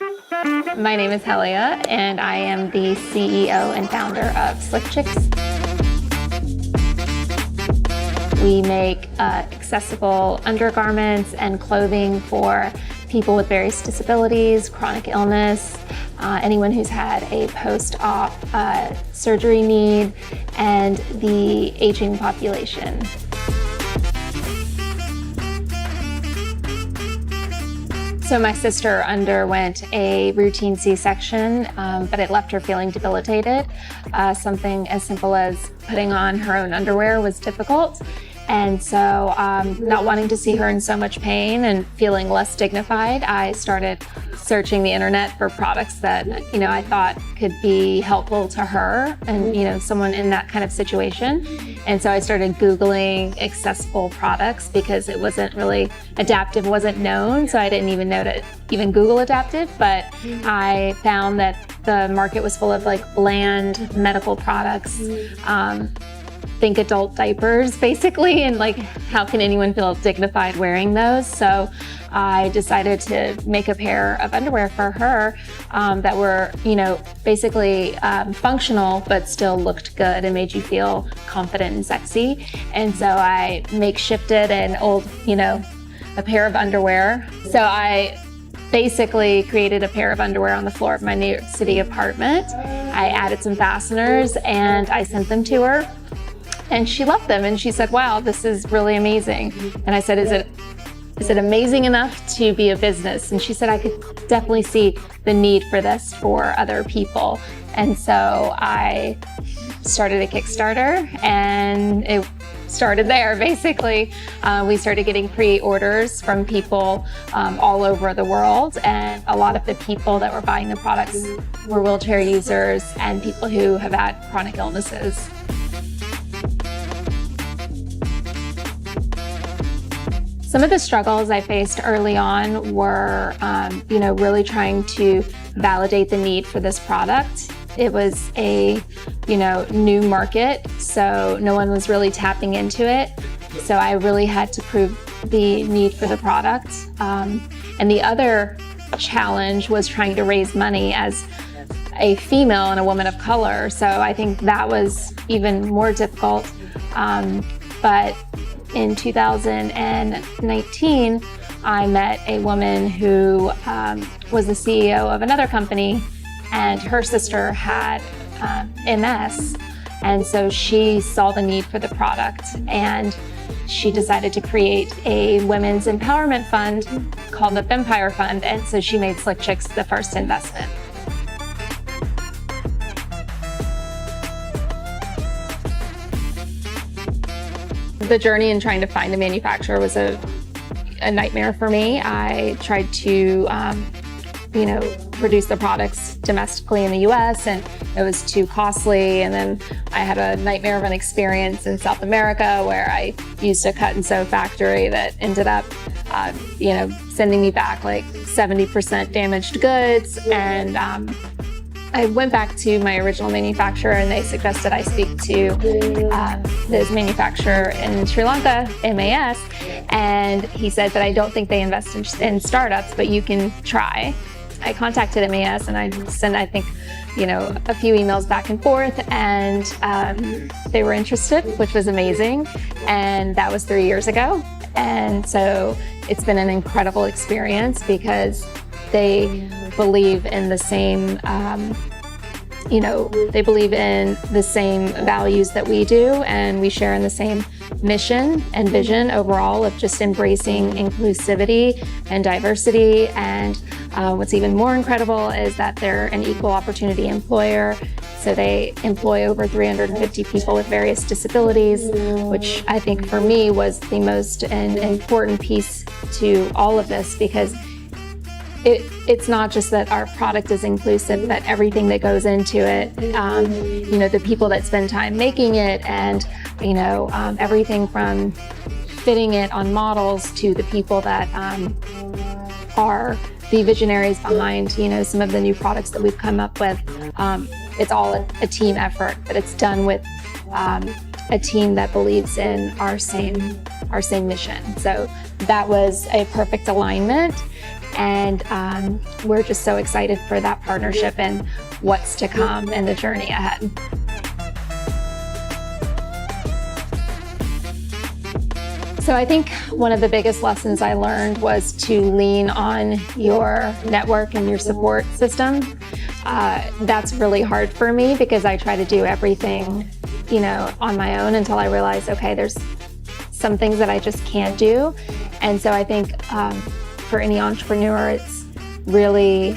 My name is Helya, and I am the CEO and founder of Slick Chicks. We make accessible undergarments and clothing for people with various disabilities, chronic illness, anyone who's had a post-op surgery need, and the aging population. So my sister underwent a routine C-section, but it left her feeling debilitated. Something as simple as putting on her own underwear was difficult. And so not wanting to see her in so much pain and feeling less dignified, I started searching the internet for products that, I thought could be helpful to her and, someone in that kind of situation. And so I started Googling accessible products because it wasn't really, adaptive wasn't known. So I didn't even know to even Google adaptive, but I found that the market was full of bland medical products. Think adult diapers basically, and how can anyone feel dignified wearing those? So I decided to make a pair of underwear for her that were, basically functional, but still looked good and made you feel confident and sexy. And so I makeshifted an old, a pair of underwear. So I basically created a pair of underwear on the floor of my New York City apartment. I added some fasteners and I sent them to her. And she loved them, and she said, "Wow, this is really amazing." And I said, "Is it amazing enough to be a business?" And she said, "I could definitely see the need for this for other people." And so I started a Kickstarter, and it started there, basically. We started getting pre-orders from people all over the world, and a lot of the people that were buying the products were wheelchair users and people who have had chronic illnesses. Some of the struggles I faced early on were, really trying to validate the need for this product. It was a, new market, so no one was really tapping into it. So I really had to prove the need for the product. And the other challenge was trying to raise money as a female and a woman of color. So I think that was even more difficult. But in 2019, I met a woman who was the CEO of another company, and her sister had MS. And so she saw the need for the product, and she decided to create a women's empowerment fund called the Empire Fund. And so she made Slick Chicks the first investment. The journey in trying to find a manufacturer was a nightmare for me. I tried to, produce the products domestically in the US, and it was too costly. And then I had a nightmare of an experience in South America where I used a cut and sew factory that ended up, sending me back 70% damaged goods. And I went back to my original manufacturer, and they suggested I speak to this manufacturer in Sri Lanka, MAS, and he said that I don't think they invest in startups, but you can try. I contacted MAS, and I sent, a few emails back and forth, and they were interested, which was amazing, and that was 3 years ago. And so it's been an incredible experience because they believe in the same, they believe in the same values that we do, and we share in the same mission and vision overall of just embracing inclusivity and diversity. And what's even more incredible is that they're an equal opportunity employer. So they employ over 350 people with various disabilities, which I think for me was the most important piece to all of this, because it's not just that our product is inclusive, but everything that goes into it, the people that spend time making it, and, everything from fitting it on models to the people that are the visionaries behind, some of the new products that we've come up with. It's all a team effort, but it's done with a team that believes in our same mission. So that was a perfect alignment. And we're just so excited for that partnership and what's to come and the journey ahead. So I think one of the biggest lessons I learned was to lean on your network and your support system. That's really hard for me because I try to do everything, on my own until I realize, okay, there's some things that I just can't do. And so I think for any entrepreneur, it's really,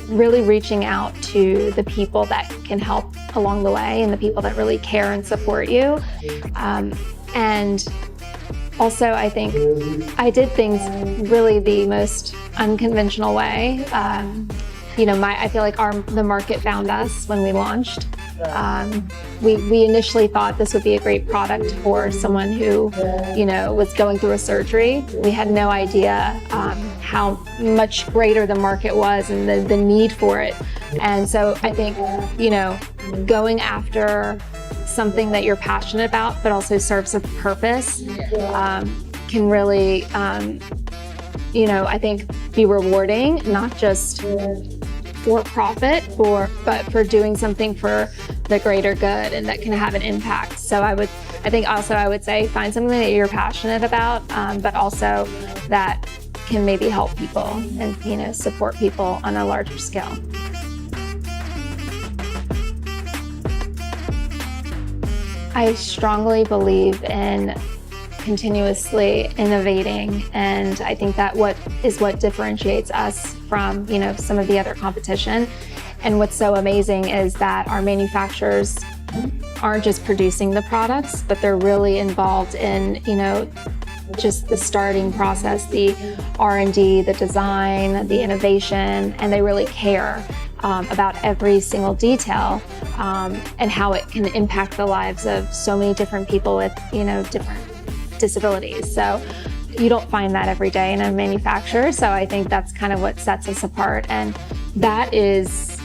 really reaching out to the people that can help along the way and the people that really care and support you. And also, I think I did things really the most unconventional way. I feel like the market found us when we launched. We initially thought this would be a great product for someone who, was going through a surgery. We had no idea how much greater the market was and the need for it. And so I think, going after something that you're passionate about, but also serves a purpose, can really, I think be rewarding, not just for profit, but for doing something for the greater good and that can have an impact. So I would say find something that you're passionate about, but also that can maybe help people and, support people on a larger scale. I strongly believe in continuously innovating, and I think that what differentiates us from some of the other competition. And what's so amazing is that our manufacturers aren't just producing the products, but they're really involved in just the starting process, the R&D, the design, the innovation, and they really care about every single detail and how it can impact the lives of so many different people with different disabilities. So you don't find that every day in a manufacturer. So I think that's kind of what sets us apart, and that is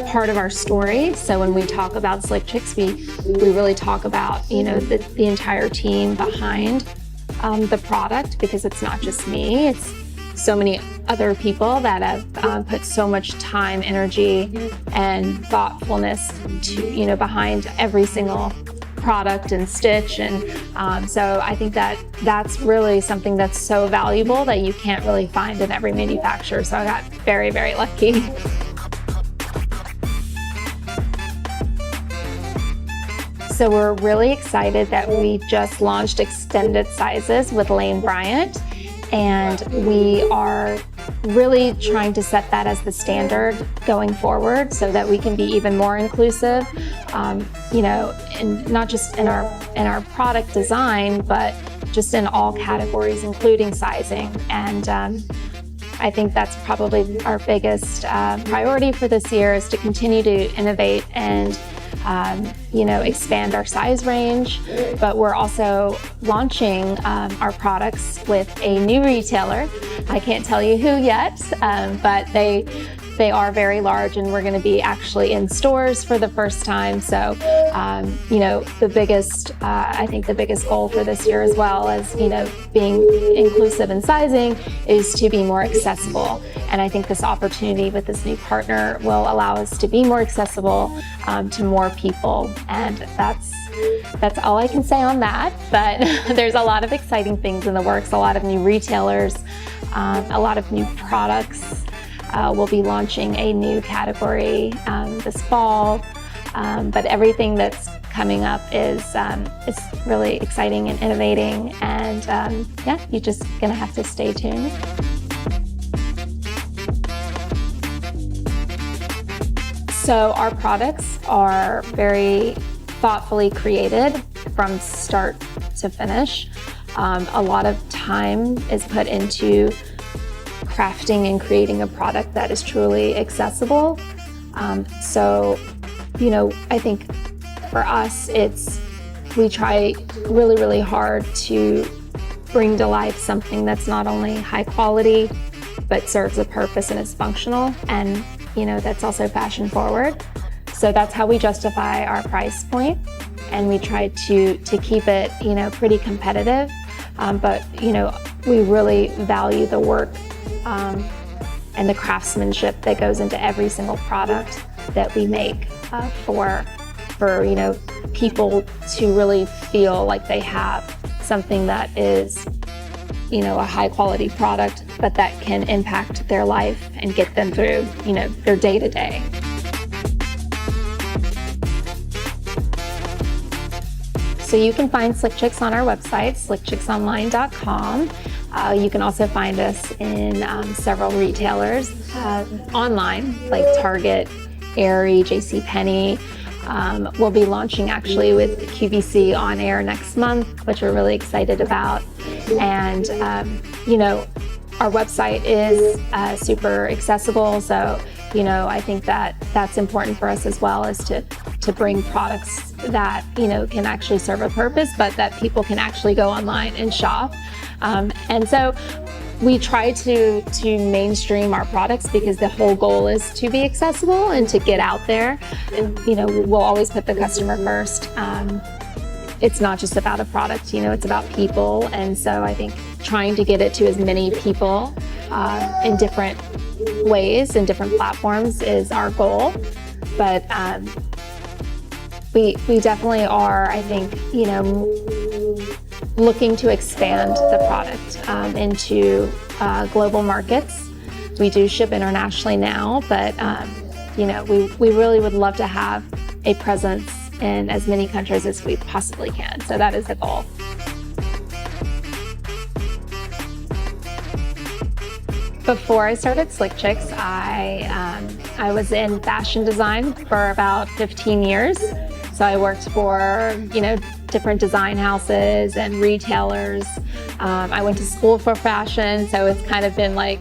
part of our story. So when we talk about Slick Chicks, we really talk about the entire team behind the product, because it's not just me, it's so many other people that have put so much time, energy, and thoughtfulness to behind every single product and stitch. And so I think that's really something that's so valuable that you can't really find in every manufacturer. So I got very, very lucky. So we're really excited that we just launched extended sizes with Lane Bryant, and we are really trying to set that as the standard going forward so that we can be even more inclusive, and not just in our product design, but just in all categories, including sizing. And I think that's probably our biggest priority for this year, is to continue to innovate and expand our size range. But we're also launching our products with a new retailer. I can't tell you who yet, but they are very large, and we're going to be actually in stores for the first time. So, the biggest goal for this year, as well as, being inclusive in sizing, is to be more accessible. And I think this opportunity with this new partner will allow us to be more accessible to more people. And that's all I can say on that. But there's a lot of exciting things in the works, a lot of new retailers, a lot of new products. We'll be launching a new category this fall, but everything that's coming up is really exciting and innovating, and you're just gonna have to stay tuned. So our products are very thoughtfully created from start to finish. A lot of time is put into crafting and creating a product that is truly accessible. I think for us, we try really, really hard to bring to life something that's not only high quality, but serves a purpose and is functional, and that's also fashion forward. So that's how we justify our price point, and we try to keep it pretty competitive. But we really value the work and the craftsmanship that goes into every single product that we make for people to really feel like they have something that is a high quality product, but that can impact their life and get them through their day to day. So you can find Slick Chicks on our website, slickchicksonline.com. You can also find us in several retailers online, like Target, Aerie, JCPenney. We'll be launching actually with QVC on air next month, which we're really excited about. And, our website is super accessible. So, I think that that's important for us as well, is to bring products that, can actually serve a purpose, but that people can actually go online and shop. And so we try to mainstream our products because the whole goal is to be accessible and to get out there. And, we'll always put the customer first. It's not just about a product, it's about people. And so I think trying to get it to as many people in different ways and different platforms is our goal. But we definitely are, I think, looking to expand the product into global markets. We do ship internationally now, but we really would love to have a presence in as many countries as we possibly can. So that is the goal. Before I started Slick Chicks, I was in fashion design for about 15 years. So I worked for, different design houses and retailers. I went to school for fashion, so it's kind of been like,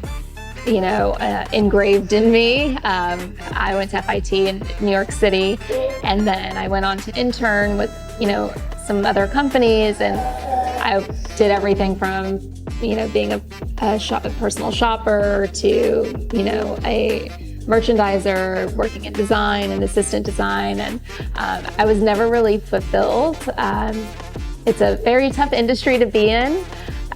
engraved in me. I went to FIT in New York City, and then I went on to intern with, some other companies, and I did everything from, being a personal shopper to, a merchandiser, working in design and assistant design, and I was never really fulfilled. It's a very tough industry to be in,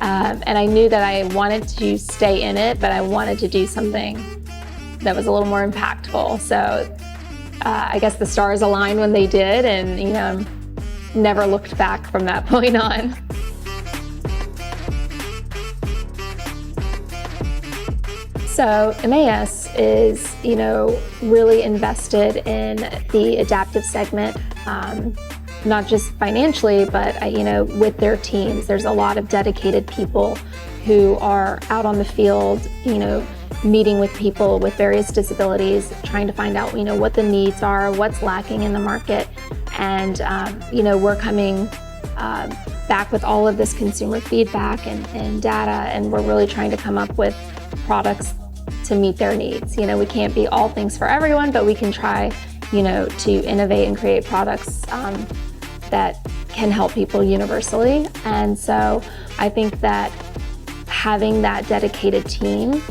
and I knew that I wanted to stay in it, but I wanted to do something that was a little more impactful. So I guess the stars aligned when they did, and never looked back from that point on. So MAS is, really invested in the adaptive segment, not just financially, but, with their teams. There's a lot of dedicated people who are out on the field, meeting with people with various disabilities, trying to find out, what the needs are, what's lacking in the market. And, we're coming back with all of this consumer feedback and data, and we're really trying to come up with products to meet their needs. We can't be all things for everyone, but we can try, to innovate and create products that can help people universally. And so I think that having that dedicated team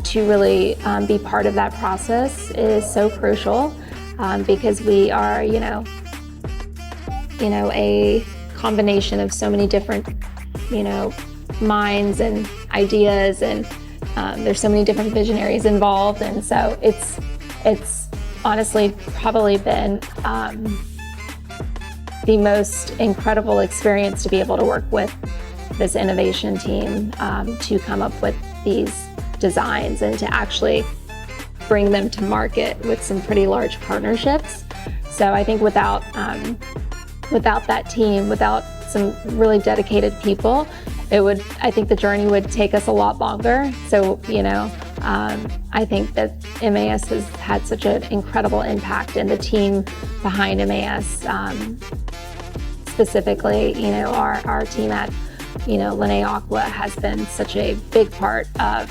to really be part of that process is so crucial, because we are, a combination of so many different, minds and ideas, and there's so many different visionaries involved. And so it's honestly probably been the most incredible experience to be able to work with this innovation team to come up with these designs and to actually bring them to market with some pretty large partnerships. So I think without that team, without some really dedicated people, I think the journey would take us a lot longer. So, I think that MAS has had such an incredible impact, and the team behind MAS, specifically, our team at, Lene Aqua has been such a big part of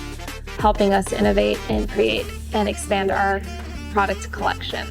helping us innovate and create and expand our product collection.